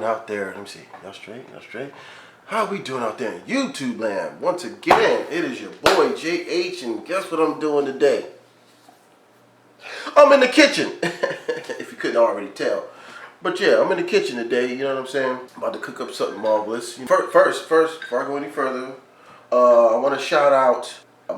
out there? Let me see. Y'all straight? Y'all straight? How we doing out there in YouTube land? Once again, it is your boy JH, and guess what I'm doing today? I'm in the kitchen. If you couldn't already tell. But yeah, I'm in the kitchen today, you know what I'm saying? About to cook up something marvelous. First, before I go any further, I want to shout out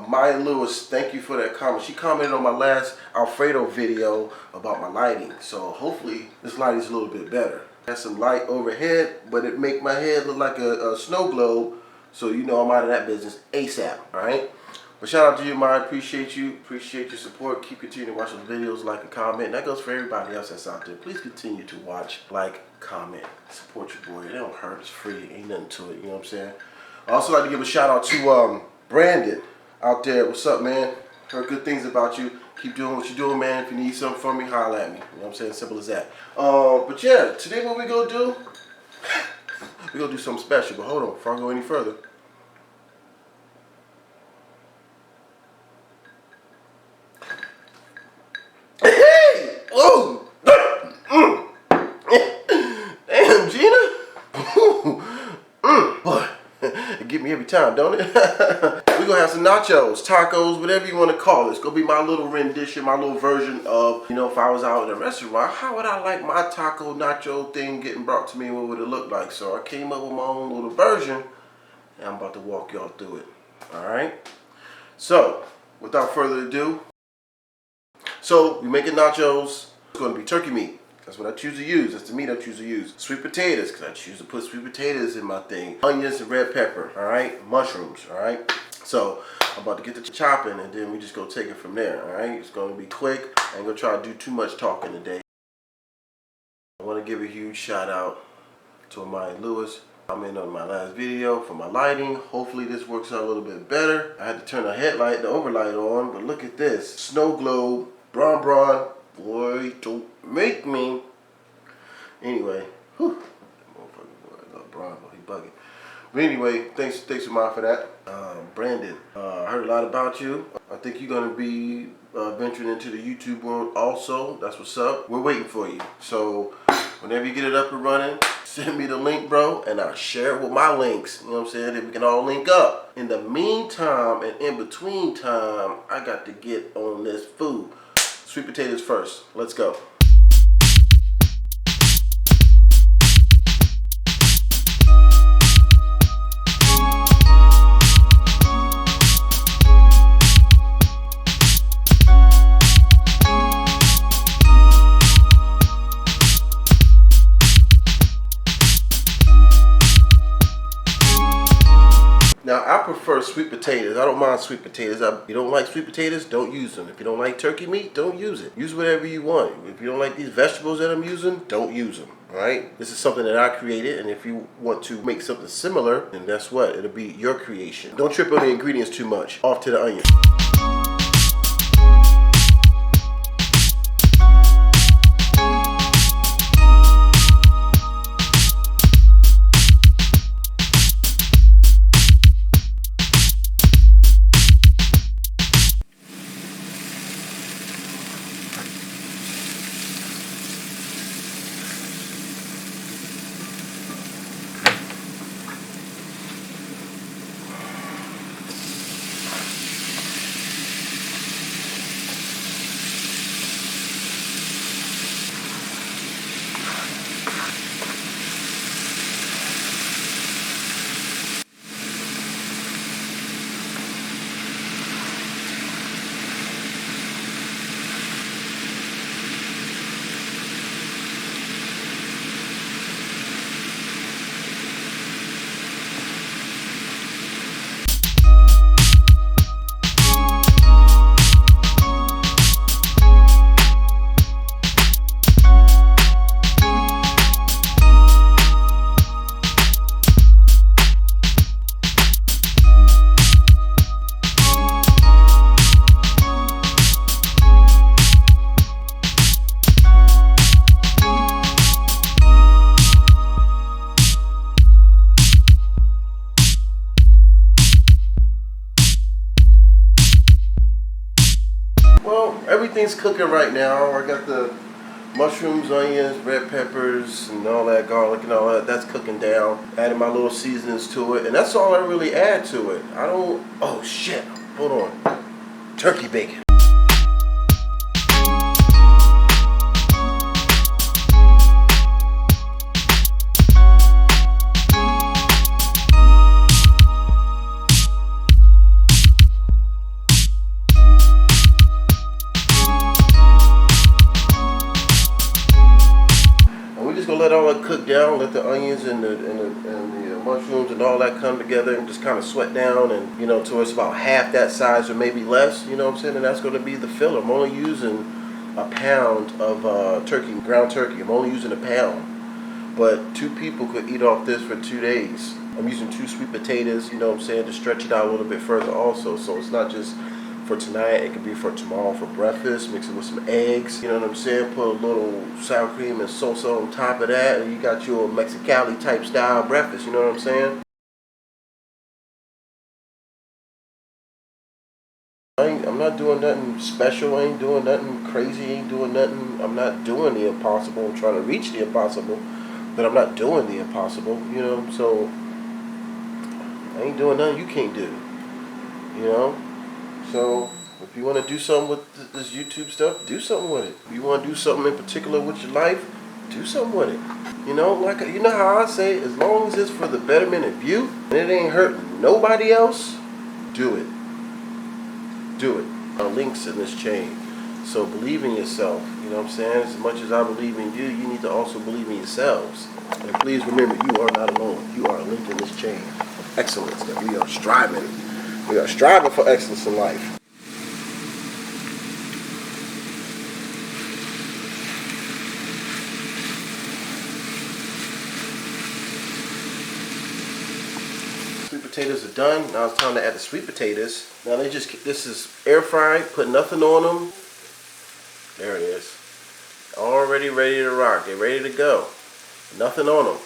Maya Lewis. Thank you for that comment. She commented on my last Alfredo video about my lighting. So hopefully this lighting's a little bit better. Has some light overhead, but it make my head look like a snow globe. So you know I'm out of that business ASAP, alright? But shout out to you, Maya. Appreciate you. Appreciate your support. Keep continuing to watch those videos, like and comment. And that goes for everybody else that's out there. Please continue to watch, like, comment. Support your boy. It don't hurt. It's free. Ain't nothing to it. You know what I'm saying? I also like to give a shout out to Brandon out there. What's up, man? Heard good things about you. Keep doing what you're doing, man. If you need something from me, holla at me. You know what I'm saying? Simple as that. But yeah, today what we gonna do? We gonna do something special. But hold on, before I go any further. Hey! Oh! Damn, Gina! Boy, it get me every time, don't it? We're gonna have some nachos, tacos, whatever you want to call it. It's gonna be my little rendition, my little version of, you know, if I was out in a restaurant, how would I like my taco nacho thing getting brought to me? What would it look like? So I came up with my own little version, and I'm about to walk y'all through it. Alright? So, without further ado, so we making nachos. It's gonna be turkey meat. That's what I choose to use. That's the meat I choose to use. Sweet potatoes, because I choose to put sweet potatoes in my thing. Onions and red pepper, all right? Mushrooms, all right? So I'm about to get the chopping, and then we just go take it from there, all right? It's going to be quick. I ain't going to try to do too much talking today. I want to give a huge shout out to Maya Lewis. I'm in on my last video for my lighting. Hopefully this works out a little bit better. I had to turn the overlight on, but look at this. Snow globe, bron. Boy, don't make me. Anyway, whew. Motherfucker, boy, I love Bron, he bugging. But anyway, thanks a lot for that. Brandon, I heard a lot about you. I think you're gonna be venturing into the YouTube world also. That's what's up. We're waiting for you. So whenever you get it up and running, send me the link, bro, and I'll share it with my links. You know what I'm saying? That we can all link up. In the meantime and in between time, I got to get on this food. Sweet potatoes first. Let's go. Now, I prefer sweet potatoes. I don't mind sweet potatoes. If you don't like sweet potatoes, don't use them. If you don't like turkey meat, don't use it. Use whatever you want. If you don't like these vegetables that I'm using, don't use them. All right? This is something that I created, and if you want to make something similar, then that's what? It'll be your creation. Don't trip on the ingredients too much. Off to the onion. Well, everything's cooking right now. I got the Mushrooms, onions, red peppers, and all that, garlic and all that, that's cooking down. Adding my little seasonings to it, and that's all I really add to it. I don't, oh shit, hold on. Turkey bacon. Gonna let all that cook down, let the onions and the mushrooms and all that come together and just kind of sweat down, and you know, till it's about half that size or maybe less, you know what I'm saying? And that's going to be the filler. I'm only using a pound of turkey, ground turkey. I'm only using a pound, but 2 people could eat off this for 2 days. I'm using 2 sweet potatoes, you know what I'm saying, to stretch it out a little bit further also. So it's not just for tonight, it could be for tomorrow for breakfast. Mix it with some eggs, you know what I'm saying? Put a little sour cream and salsa on top of that, and you got your Mexicali type style breakfast, you know what I'm saying? I'm not doing nothing special, I ain't doing nothing crazy, ain't doing nothing. I'm not doing the impossible. I'm trying to reach the impossible, but I'm not doing the impossible, you know? So I ain't doing nothing you can't do, you know? So if you want to do something with this YouTube stuff, do something with it. If you want to do something in particular with your life, do something with it. You know, like, you know how I say, as long as it's for the betterment of you and it ain't hurting nobody else, do it. Do it. Links in this chain. So believe in yourself. You know what I'm saying? As much as I believe in you, you need to also believe in yourselves. And please remember, you are not alone. You are a link in this chain of excellence that we are striving. We are striving for excellence in life. Sweet potatoes are done. Now it's time to add the sweet potatoes. Now this is air fried, put nothing on them. There it is. Already ready to rock. They're ready to go. Nothing on them.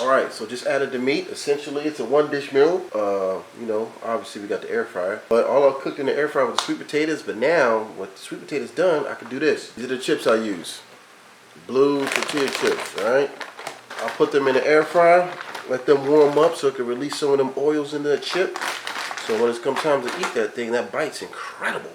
Alright, so just added the meat. Essentially, it's a 1-dish meal. You know, obviously we got the air fryer. But all I cooked in the air fryer was the sweet potatoes. But now, with the sweet potatoes done, I can do this. These are the chips I use. Blue tortilla chips, alright? I'll put them in the air fryer, let them warm up so it can release some of them oils into the chip. So when it comes time to eat that thing, that bite's incredible.